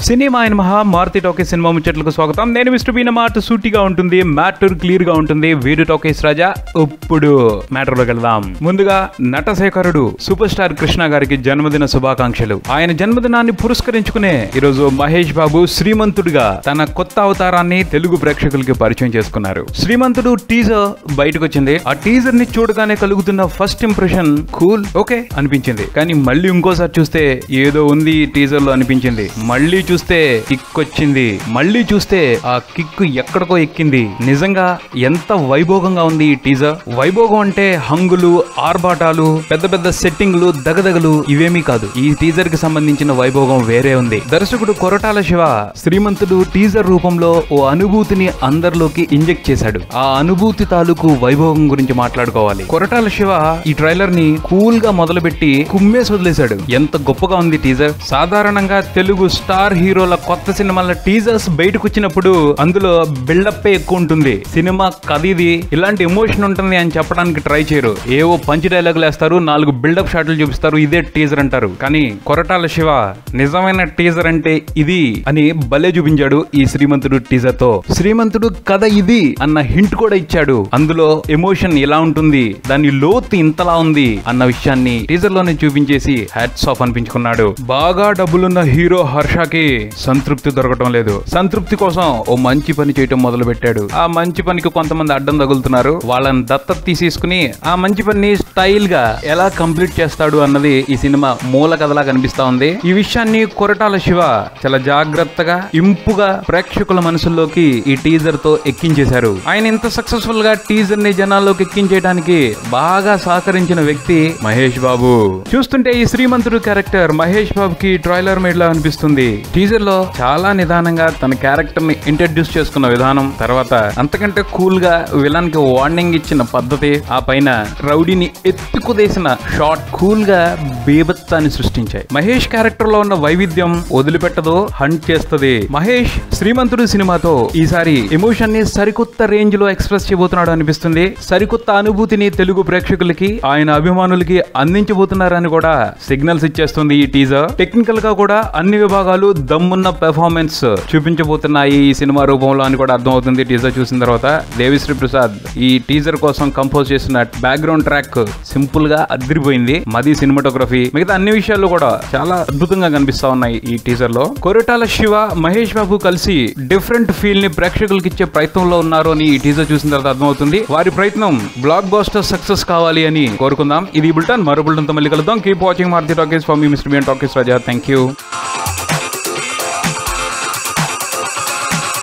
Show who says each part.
Speaker 1: Cinema అయిన మహా Maruti talkies cinema ముచ్చట్లకు స్వాగతం. నేను మిస్టర్ బీన్. మాట సూటిగా ఉంటుంది, మ్యాటర్ క్లియర్ గా ఉంటుంది. వీరు టాకీస్ రాజా. ఇప్పుడు మ్యాటర్ లోకి వెళ్దాం. ముందుగా నటశేఖరుడు సూపర్ స్టార్ కృష్ణ గారికి జన్మదిన శుభాకాంక్షలు. ఆయన జన్మదినాన్ని పురస్కరించుకునే ఈరోజు మహేష్ బాబు శ్రీమంతుడిగా తన కొత్త అవతారాన్ని తెలుగు ప్రేక్షకులకి పరిచయం చేసుకున్నారు. శ్రీమంతుడు టీజర్ బయటకు వచ్చింది. ఆ టీజర్ ని చూడగానే కలుగుతున్న ఫస్ట్ ఇంప్రెషన్ కూల్, ఓకే అనిపించింది. కానీ మళ్ళీ ఇంకోసారి చూస్తే ఏదో ఉంది టీజర్ లో అనిపించింది. మళ్ళీ చూస్తే కిక్ వచ్చింది. మళ్ళీ చూస్తే ఆ కిక్ ఎక్కడికో ఎక్కింది. నిజంగా ఎంత వైభోగంగా ఉంది ఈ టీజర్. వైభోగం అంటే హంగులు, ఆర్భాటాలు, పెద్ద పెద్ద సెట్టింగ్లు, దగదగలు ఇవేమీ కాదు. ఈ టీజర్ కి సంబంధించిన వైభోగం వేరే ఉంది. దర్శకుడు కొరటాల శివ శ్రీమంతుడు టీజర్ రూపంలో ఓ అనుభూతిని అందరిలోకి ఇంజెక్ట్ చేశాడు. ఆ అనుభూతి తాలూకు వైభోగం గురించి మాట్లాడుకోవాలి. కొరటాల శివ ఈ ట్రైలర్ ని కూల్ గా మొదలుపెట్టి కుమ్మేసి వదిలేశాడు. ఎంత గొప్పగా ఉంది టీజర్. సాధారణంగా తెలుగు స్టార్ హీరోల కొత్త సినిమాల టీజర్స్ బయటకు వచ్చినప్పుడు అందులో బిల్డప్ ఎక్కువ ఉంటుంది. సినిమా కథ ఇది, ఇలాంటి ఎమోషన్ ఉంటుంది అని చెప్పడానికి ట్రై చేయరు. ఏవో పంచ్ డైలాగులు వేస్తారు, 4 బిల్డప్ షాట్లు చూపిస్తారు, ఇదే టీజర్ అంటారు. కానీ కొరటాల శివ నిజమైన టీజర్ అంటే ఇది అని భలే చూపించాడు ఈ శ్రీమంతుడు టీజర్ తో. శ్రీమంతుడు కథ ఇది అన్న హింట్ కూడా ఇచ్చాడు. అందులో ఎమోషన్ ఎలా ఉంటుంది, దాని లోతు ఇంతలా ఉంది అన్న విషయాన్ని టీజర్ లోనే చూపించేసి హ్యాట్స్ ఆఫ్ అనిపించుకున్నాడు. బాగా డబ్బులున్న హీరో హర్షకి సంతృప్తి దొరకటం లేదు. సంతృప్తి కోసం ఓ మంచి పని చేయటం మొదలు పెట్టాడు. ఆ మంచి పనికి కొంతమంది అడ్డం తగులుతున్నారు. వాళ్ళని దత్తత తీసేసుకుని ఆ మంచి పని స్టైల్ గా ఎలా కంప్లీట్ చేస్తాడు అన్నది ఈ సినిమా మూల కథలా కనిపిస్తా ఉంది. ఈ విషయాన్ని కొరటాల శివ చాలా జాగ్రత్తగా, ఇంపుగా ప్రేక్షకుల మనసుల్లోకి ఈ టీజర్ తో ఎక్కించేశారు. ఆయన ఇంత సక్సెస్ఫుల్ గా టీజర్ ని జనాల్లోకి ఎక్కించేయడానికి బాగా సహకరించిన వ్యక్తి మహేష్ బాబు. చూస్తుంటే ఈ శ్రీమంతుడు క్యారెక్టర్ మహేష్ బాబుకి ట్రైలర్ మేడ్ లా అనిపిస్తుంది. టీజర్ లో చాలా నిదానంగా తన క్యారెక్టర్ ని ఇంట్రడ్యూస్ చేసుకున్న విధానం, తర్వాత అంతకంటే కూల్ గా విలన్ కి వార్నింగ్ ఇచ్చిన పద్ధతి, ఆ పైన రౌడీని ఎత్తుకుదేసిన షాట్ కూల్ గా బీభత్సాన్ని సృష్టించాయి. మహేష్ క్యారెక్టర్ లో ఉన్న వైవిధ్యం వదిలిపెట్టదు, హంట్ చేస్తుంది. మహేష్ శ్రీమంతుడు సినిమాతో ఈసారి ఎమోషన్ ని సరికొత్త రేంజ్ లో ఎక్స్ప్రెస్ చేయబోతున్నాడు అనిపిస్తుంది. సరికొత్త అనుభూతిని తెలుగు ప్రేక్షకులకి, ఆయన అభిమానులకి అందించబోతున్నారని కూడా సిగ్నల్స్ ఇచ్చేస్తుంది ఈ టీజర్. టెక్నికల్ గా కూడా అన్ని విభాగాలు దమ్మున్న పెర్ఫార్మెన్స్ చూపించబోతున్నాయి ఈ సినిమా రూపంలో అని కూడా అర్థమవుతుంది టీజర్ చూసిన తర్వాత. దేవిశ్రీ ప్రసాద్ ఈ టీజర్ కోసం కంపోజ్ చేసిన బ్యాక్గ్రౌండ్ ట్రాక్ సింపుల్ గా అదిరిపోయింది. మది సినిమాటోగ్రఫీ, మిగతా అన్ని విషయాలు కూడా చాలా అద్భుతంగా కనిపిస్తా ఉన్నాయి ఈ టీజర్ లో. కొరటాల శివ, మహేష్ బాబు కలిసి డిఫరెంట్ ఫీల్ ని ప్రేక్షకులకి ఇచ్చే ప్రయత్నంలో ఉన్నారు అని ఈ టీజర్ చూసిన తర్వాత అర్థమవుతుంది. వారి ప్రయత్నం బ్లాక్ బస్టర్ సక్సెస్ కావాలి అని కోరుకుందాం. ఇది బుల్టన్, మరో బుల్టన్ తో మళ్ళీ కలుద్దాం. Keep watching Maruti talkies. For మీ mister Bean talkies Raja. Thank you.